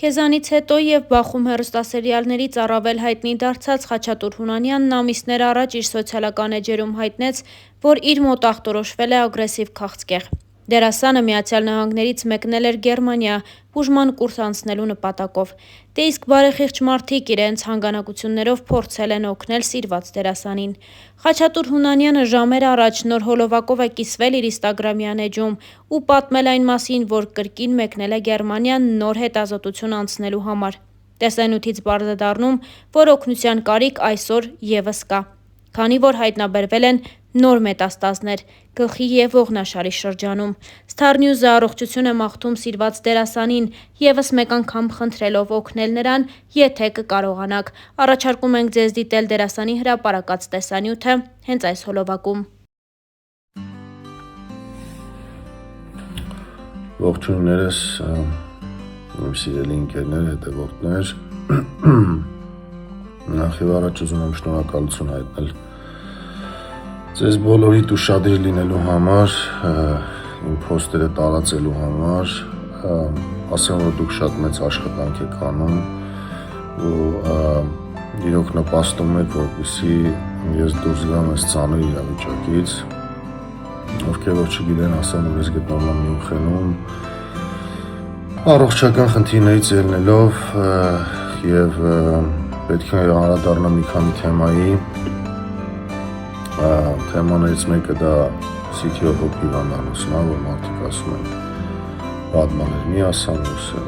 Քեզանից հետո եւ Բախում հեռուստասերիալներից առավել հայտնի դարձած Խաչատուր Հունանյանն ամիսներ առաջ իր սոցիալական էջերում հայտնեց, որ իր մոտ ախտորոշվել է ագրեսիվ քաղցկեղ։ Դերասանը Միացյալ Նահանգներից մեկնել էր Գերմանիա բուժման կուրս անցնելու նպատակով։ Դե իսկ բարեխիղճ մարդիկ իրենց հանգանակություններով փորձել են օգնել սիրված դերասանին։ Խաչատուր Հունանյանը ժամեր առաջ նոր հոլովակով է կիսվել իր ինստագրամյան էջում ու պատմել այն մասին, որ կրկին մեկնել է Գերմանիա նոր հետազոտություն անցնելու համար։ Տեսանյութից պարզ է դառնում, որ օգնության կարիք այսօր եւս կա, քանի որ հայտնաբերվել են նոր մետաստազներ գլխի եւ ողնաշարի շրջանում։ Star News-ը առողջություն է մաղթում սիրված դերասանին, եւս մեկ անգամ խնդրելով օգնել նրան, եթե կկարողանաք։ Առաջարկում ենք ձեզ դիտել դերասանի հրապարակած տեսանյութը հենց այս հոլովակում։ Ողջույններս, իմ սիրելի ընկերներ, հետևորդներ։ Նախ եւ առաջ ուզում եմ շնորհակալություն հայտնել ձեզ բոլորիդ ուշադիր լինելու համար, իմ փոստերը տարածելու համար, ասեմ, որ դուք շատ մեծ աշխատանք եք անում ու իրոք նպաստում եք, որպեսզի ես դուրս գամ այս ծանր իրավիճակից, ովքեր որ չգիտեն, ասեմ, որ ես գտնվում եմ Մյունխենում, առողջական խնդիրներից ելնելով եւ պետք է անդրադառնամ մի քանի թեմայի։ Թեմաներից մեկը դա City of Hope հիվանդանոցն է, որ մարդիկ ասում են պատմաներ մի ասան,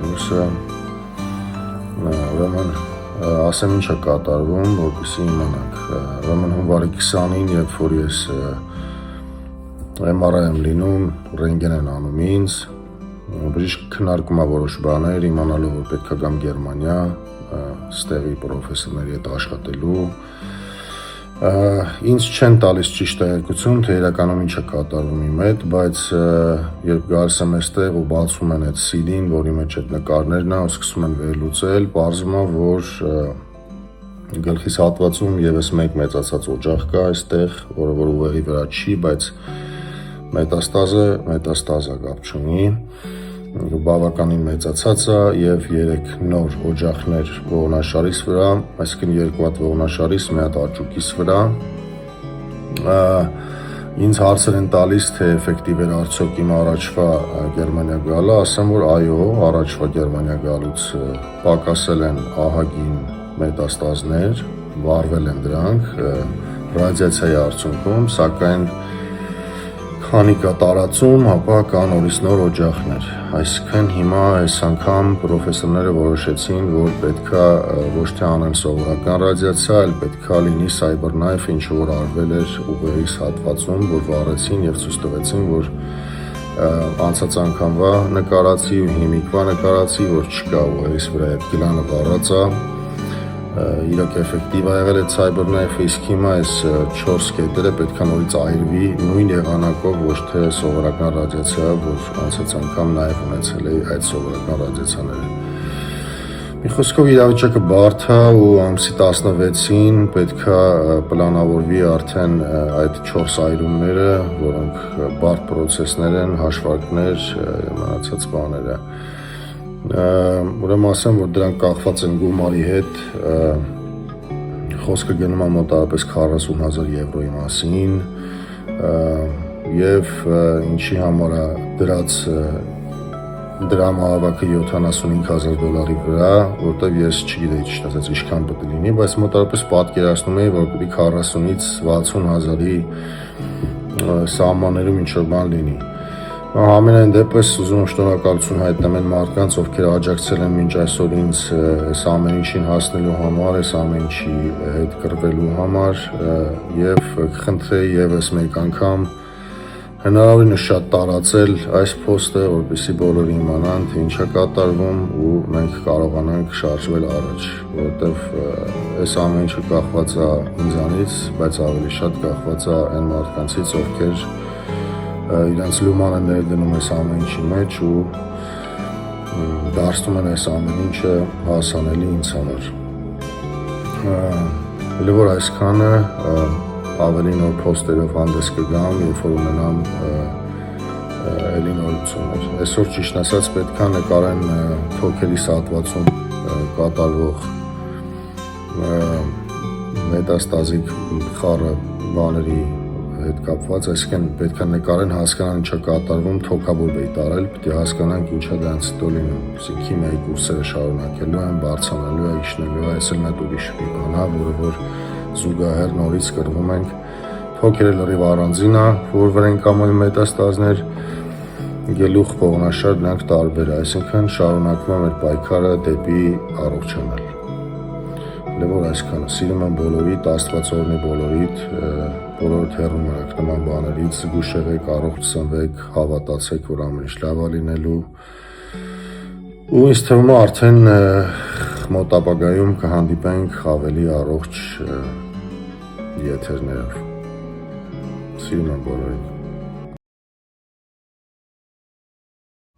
մյուսը, ուրեմն ասեմ ինչ է կատարվում, որպեսզի իմանանք։ Ուրեմն հունվարի 20-ին, երբ որ ես MRI եմ լինում, ռենտգեն են անում ինձ, բժիշկ քննարկում է որոշ բաներ, իմանալով որ պետք է գամ Գերմանիա, ստեղի պրոֆեսորների հետ աշխատելու։ Ինձ չեն տալիս ճիշտ տեղեկություն, թե իրականում ինչ է կատարվում իմ հետ, բայց երբ գալիս եմ այստեղ ու բացում են այդ CD-ն, որի մեջ այդ նկարներն են, ու սկսում են վերլուծել, պարզվում է, որ գլխիս հատվածում եւս մեկ մեծացած օջախ կա այստեղ, որը որ ուղեղի վրա չի, բայց մետաստազը կապ չունի, բավականին մեծացած է եւ 3 նոր օջախներ ողնաշարիս վրա, այսինքն 2 հատ ողնաշարիս, 1 հատ աճուկիս վրա։ Ինձ հարցեր են տալիս, թե էֆեկտիվ էր արդյոք իմ առաջվա Գերմանիա գալը, ասեմ, որ այո, առաջվա Գերմանիա գալուց պակասել են ահագին մետաստազներ, վառվել են դրանք ռադիացիայի արդյունքում, սակայն քանի կա տարածում, ապա կան նորից նոր օջախներ։ Այսինքն հիմա այս անգամ պրոֆեսորները որոշեցին, որ պետքա ոչ թե անեն սովորական ռադիացիա, այլ պետքա լինի cyberknife, ինչ որ արվել էր ուղեղիս հատվածում, որ վառեցին եւ ցույց տվեցին, որ անցած անգամվա նկարացի ու հիմիկվա նկարացի, որ չկա ուղեղիս վրա այդ գլանը վառած է, իրոք էֆեկտիվ է եղել այդ cyberknife-ը, իսկ հիմա այս 4 կետերը պետքա նորից այրվի նույն եղանակով, ոչ թե սովորական ռադիացիա, որ անցած անգամ նաև ունեցել էի այդ սովորական ռադիացիաները։ Մի խոսքով իրավիճակը բարդ է ու ամսի 16-ին պետքա պլանավորվի արդեն այդ 4 այրումները, որոնք բարդ պրոցեսներ են, հաշվարկներ, մնացած բաները։ Ուրեմն ասեմ, որ դրանք կախված են գումարի հետ, խոսքը գնում է մոտավորապես 40,000 եվրոյի մասին եւ ինչի համար է դրած դրամահավաքը $75,000 վրա, որտեղ ես չգիտեի ճիշտ ասած ինչքան պետք է լինի, բայց մոտավորապես պատկերացնում էի, որ պետք է 40-ից 60,000-ի սահմաններում ինչ-որ բան լինի։ Ամենայն դեպս ուզում եմ շնորհակալություն հայտնել այն մարդկանց, ովքեր աջակցել են մինչ այսօր ինձ այս ամեն ինչին հասնելու համար, այս ամեն ինչի հետ կռվելու համար եւ կխնդրեի եւս մեկ անգամ հնարավորինս շատ տարածել այս post-ը, որպեսզի բոլորը իմանան, թե ինչ է կատարվում ու մենք կարողանանք շարժվել առաջ, որովհետեւ այս ամեն ինչը կախված է ինձանից, բայց ավելի շատ կախված է այն մարդկանցից, ովքեր իրենց լուման են ներդնում այս ամեն ինչի մեջ ու դարձնում են այս ամեն ինչը հասանելի ինձ համար։ Elə որ այսքանը ավելի նոր post-երով հանդես կգամ, երբ որ ունենամ էլի նորություններ։ Այսօր ճիշտ ասած պետք է նկարեն թոքերի սատվածում կատարվող մետաստազիկ խառը բաների հետ կապված, այսինքն պետք է նկարեն, հասկանան ինչա կատարվում, թոքաբոր բեի տարել, պետք է հասկանանք ինչա դրանց հետո լինում, քիմիայի կուրսերը շարունակելու են, բարձրանալու է, իջնելու է, այս էլ մեծ ուրիշ մի բան է, որը որ զուգահեռ նորից կրվում ենք, թոքերը լրիվ առանձին է, որ վրա են կամոյ մետաստազներ, գելուխ, ողնաշար, դրանք տարբեր է, այսինքն շարունակվում է մեր պայքարը դեպի առողջանալ։ Լեւոր այսքանը, սիրում եմ բոլորիդ, Աստված օրհնի բոլորիդ, բոլորդ հեռու մնաք նման բաներից, զգուշ եղեք, առողջ սնվեք, հավատացեք, որ ամեն ինչ լավ է լինելու։ Ու ինձ թվում է արդեն մոտ ապագայում կհանդիպենք ավելի առողջ եթերներով։ Սիրում եմ բոլորիդ։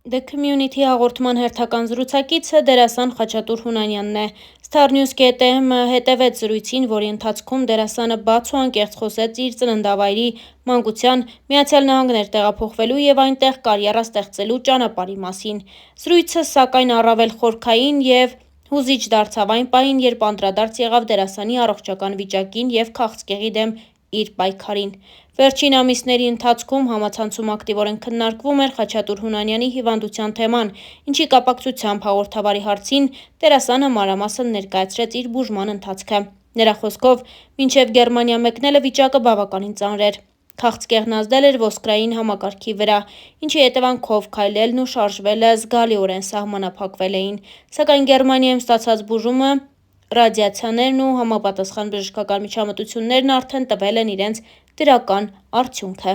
The Community հաղորդման հերթական զրուցակիցը դերասան Խաչատուր Հունանյանն է։ Starnews.am հետևեց զրույցին, որի ընթացքում դերասանը բաց ու անկեղծ խոսեց իր ծննդավայրի մանկության, Միացյալ Նահանգներ տեղափոխվելու եւ այնտեղ կարիերա ստեղծելու ճանապարհի մասին։ Զրույցը սակայն առավել խորքային եւ հուզիչ դարձավ այն պահին, երբ անդրադարձ եղավ դերասանի առողջական վիճակին եւ քաղցկեղի դեմ իր պայքարին։ Վերջին ամիսների ընթացքում համացանցում ակտիվորեն քննարկվում էր Խաչատուր Հունանյանի հիվանդության թեման, ինչի կապակցությամբ հաղորդավարի հարցին դերասանը մանրամասն ներկայացրեց իր բուժման ընթացքը։ Նրա խոսքով, մինչև Գերմանիա մեկնելը վիճակը բավականին ծանր էր։ Քաղցկեղն ազդել էր ոսկրային համակարգի վրա, ինչի հետևանքով քայլելն ու շարժվելը զգալիորեն սահմանափակվել էին, սակայն Գերմանիայում ստացած բուժումը, ռադիացիաներն ու համապատասխան բժշկական միջամտություններն արդեն տվել են իրենց դրական արդյունքը։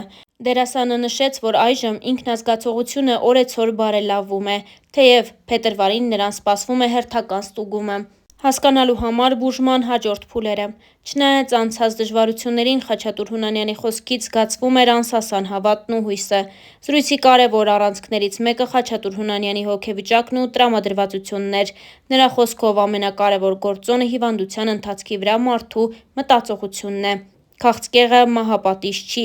Դերասանը նշեց, որ այժմ ինքնազգացողությունը օրեցօր բարելավվում է, թեև փետրվարին նրան սպասվում է հերթական ստուգումը, հասկանալու համար բուժման հաջորդ փուլերը։ Չնայած անցած դժվարություններին, Խաչատուր Հունանյանի խոսքից զգացվում էր անսասան հավատն ու հույսը։ Զրույցի կարևոր առանցքներից մեկը Խաչատուր Հունանյանի հոգեվիճակն ու տրամադրվածությունն էր։ Նրա խոսքով ամենակարևոր գործոնը հիվանդության ընթացքի վրա մարդու մտածողությունն է։ Քաղցկեղը մահապատիժ չի,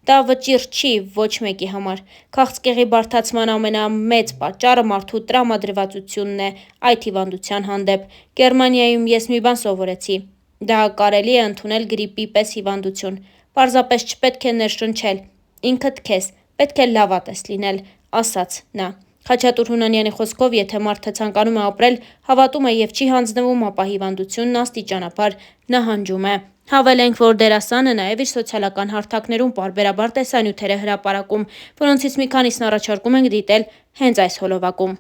դա վճիռ չի ոչ մեկի համար։ Քաղցկեղի բարդացման ամենամեծ պատճառը մարդու տրամադրվածությունն է այդ հիվանդության հանդեպ։ Գերմանիայում ես մի բան սովորեցի. դա կարելի է ընդունել գրիպի պես հիվանդություն։ Պարզապես չպետք է ներշնչել, ինքդ քեզ, պետք է լավատես լինել, ասաց նա։ Խաչատուր Հունանյանի խոսքով, եթե մարդը ցանկանում է ապրել, հավատում է եւ չի հանձնվում, ապա հիվանդությունն աստիճանաբար նահանջում է։ Հավելենք, որ դերասանը նաև իր սոցիալական հարթակներում պարբերաբար տեսանյութեր է հրապարակում, որոնցից մի քանիսն առաջարկում ենք դիտել հենց այս հոլովակում։